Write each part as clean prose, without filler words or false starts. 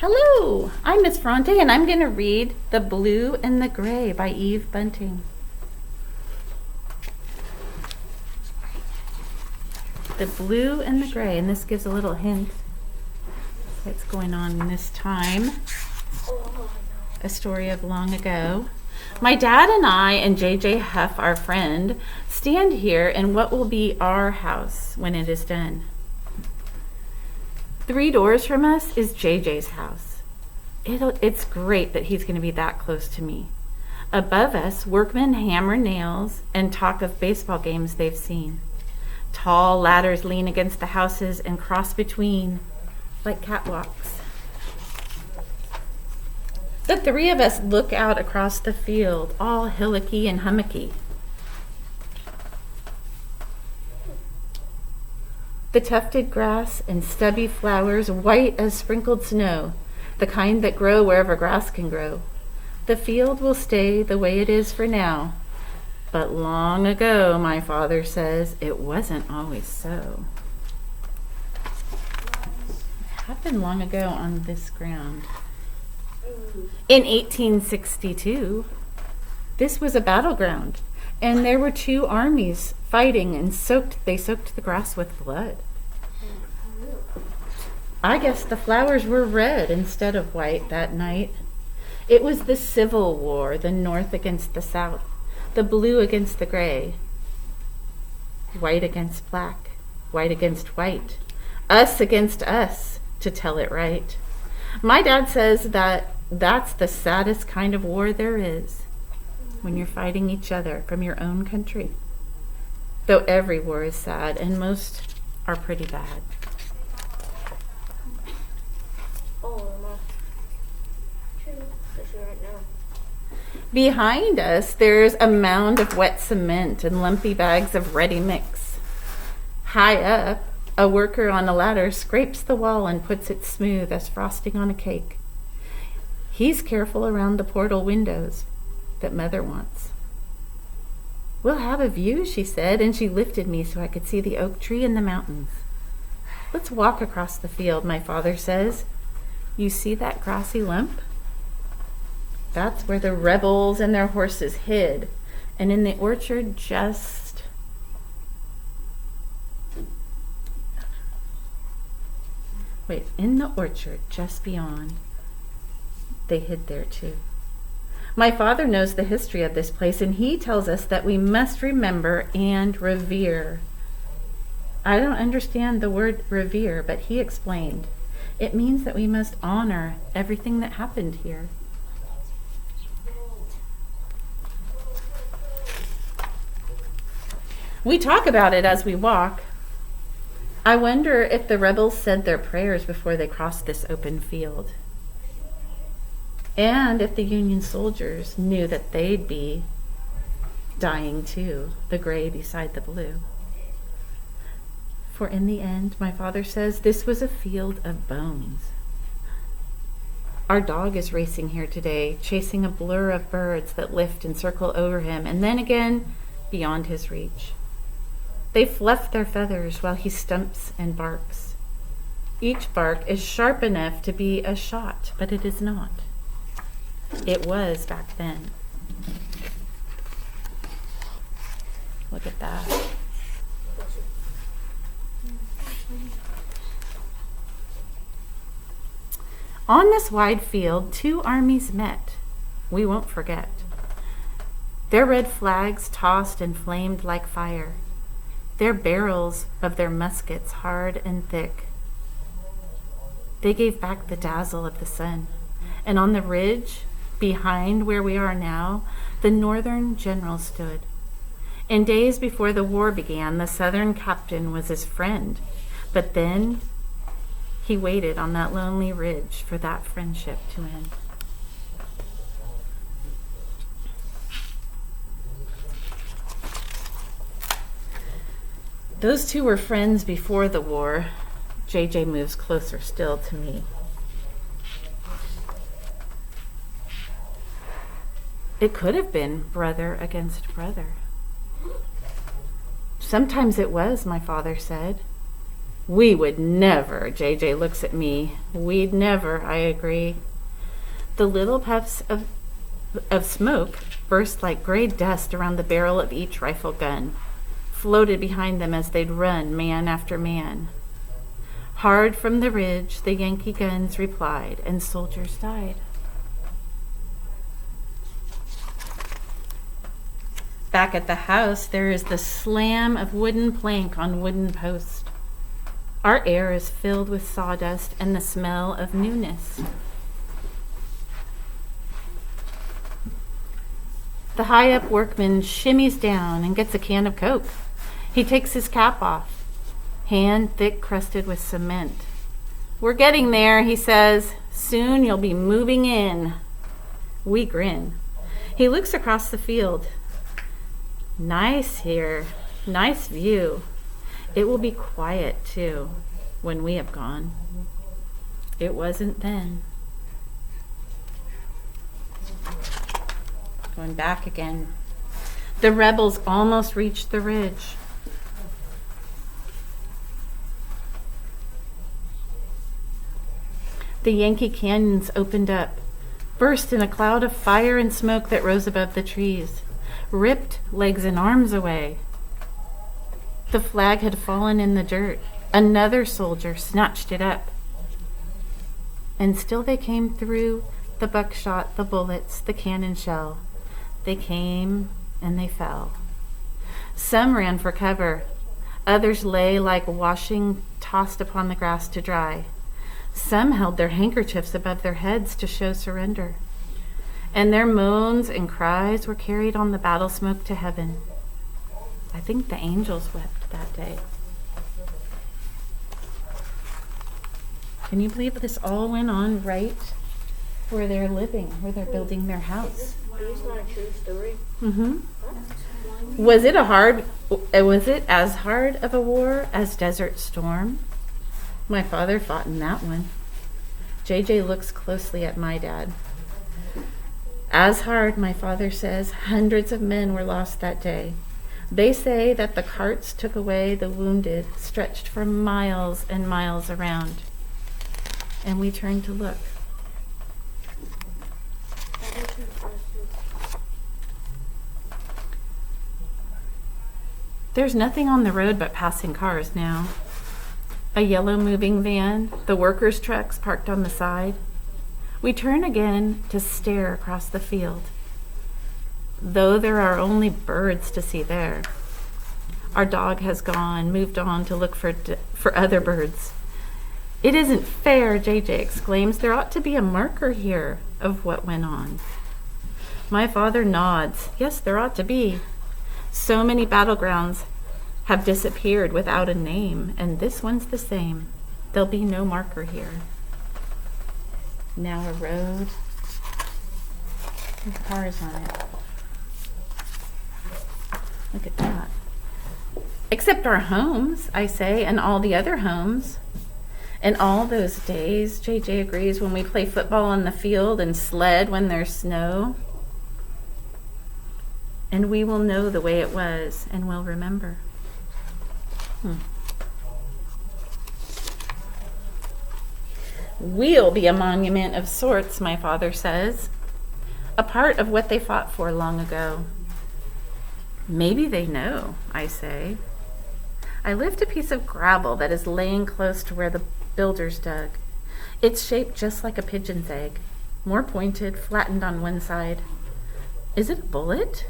Hello, I'm Miss Ferrante, and I'm going to read The Blue and the Gray by Eve Bunting. The Blue and the Gray, and this gives a little hint what's going on in this time. A story of long ago. My dad and I and J.J. Huff, our friend, stand here in what will be our house when it is done. 3 doors from us is JJ's house. It's great that he's going to be that close to me. Above us, workmen hammer nails and talk of baseball games they've seen. Tall ladders lean against the houses and cross between like catwalks. The 3 of us look out across the field, all hillocky and hummocky. The tufted grass and stubby flowers, white as sprinkled snow, the kind that grow wherever grass can grow. The field will stay the way it is for now. But long ago, my father says, it wasn't always so. It happened long ago on this ground. In 1862, this was a battleground, and there were 2 armies fighting, and they soaked the grass with blood. I guess the flowers were red instead of white that night. It was the Civil War, the North against the South, the blue against the gray, white against black, white against white, us against us, to tell it right. My dad says that that's the saddest kind of war there is, when you're fighting each other from your own country. Though every war is sad, and most are pretty bad. Behind us, there's a mound of wet cement and lumpy bags of ready mix. High up, a worker on a ladder scrapes the wall and puts it smooth as frosting on a cake. He's careful around the portal windows that Mother wants. We'll have a view, she said, and she lifted me so I could see the oak tree and the mountains. Let's walk across the field, my father says. You see that grassy lump? That's where the rebels and their horses hid. And in the orchard in the orchard just beyond, they hid there too. My father knows the history of this place, and he tells us that we must remember and revere. I don't understand the word revere, but he explained. It means that we must honor everything that happened here. We talk about it as we walk. I wonder if the rebels said their prayers before they crossed this open field. And if the Union soldiers knew that they'd be dying too, the gray beside the blue. For in the end, my father says, this was a field of bones. Our dog is racing here today, chasing a blur of birds that lift and circle over him, and then again beyond his reach. They fluff their feathers while he stumps and barks. Each bark is sharp enough to be a shot, but it is not. It was back then. Look at that. On this wide field, 2 armies met. We won't forget. Their red flags tossed and flamed like fire. Their barrels of their muskets hard and thick. They gave back the dazzle of the sun. And on the ridge, behind where we are now, the Northern general stood. In days before the war began, the Southern captain was his friend. But then he waited on that lonely ridge for that friendship to end. Those 2 were friends before the war. JJ moves closer still to me. It could have been brother against brother. Sometimes it was, my father said. We would never, JJ looks at me. We'd never, I agree. The little puffs of smoke burst like gray dust around the barrel of each rifle gun, floated behind them as they'd run, man after man. Hard from the ridge, the Yankee guns replied, and soldiers died. Back at the house, there is the slam of wooden plank on wooden post. Our air is filled with sawdust and the smell of newness. The high-up workman shimmies down and gets a can of Coke. He takes his cap off, hand thick crusted with cement. We're getting there, he says. Soon you'll be moving in. We grin. He looks across the field. Nice here, nice view. It will be quiet, too, when we have gone. It wasn't then. Going back again. The rebels almost reached the ridge. The Yankee cannons opened up, burst in a cloud of fire and smoke that rose above the trees, ripped legs and arms away. The flag had fallen in the dirt. Another soldier snatched it up. And still they came through the buckshot, the bullets, the cannon shell. They came and they fell. Some ran for cover. Others lay like washing tossed upon the grass to dry. Some held their handkerchiefs above their heads to show surrender. And their moans and cries were carried on the battle smoke to heaven. I think the angels wept that day. Can you believe this all went on right where they're living, where they're building their house? It's not a true story. Mm-hmm. Was it as hard of a war as Desert Storm? My father fought in that one. JJ looks closely at my dad. As hard, my father says. Hundreds of men were lost that day. They say that the carts took away the wounded, stretched for miles and miles around. And we turned to look. There's nothing on the road but passing cars now. A yellow moving van, the workers' trucks parked on the side. We turn again to stare across the field, though there are only birds to see there. Our dog has moved on to look for other birds. It isn't fair, JJ exclaims. There ought to be a marker here of what went on. My father nods. Yes, there ought to be. So many battlegrounds have disappeared without a name, and this one's the same. There'll be no marker here. Now a road with cars on it. Look at that. Except our homes, I say, and all the other homes. And all those days, JJ agrees, when we play football on the field and sled when there's snow. And we will know the way it was, and we'll remember. We'll be a monument of sorts, my father says. A part of what they fought for long ago. Maybe they know, I say. I lift a piece of gravel that is laying close to where the builders dug. It's shaped just like a pigeon's egg, more pointed, flattened on one side. Is it a bullet?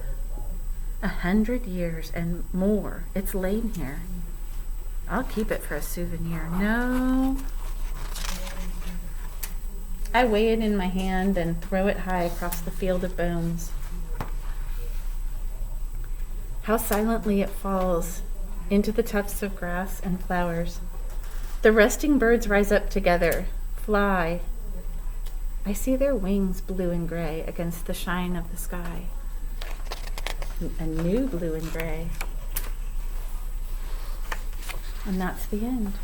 100 years and more it's lain here. I'll keep it for a souvenir. No. I weigh it in my hand and throw it high across the field of bones. How silently it falls into the tufts of grass and flowers. The resting birds rise up together, fly. I see their wings blue and gray against the shine of the sky. A new blue and gray. And that's the end.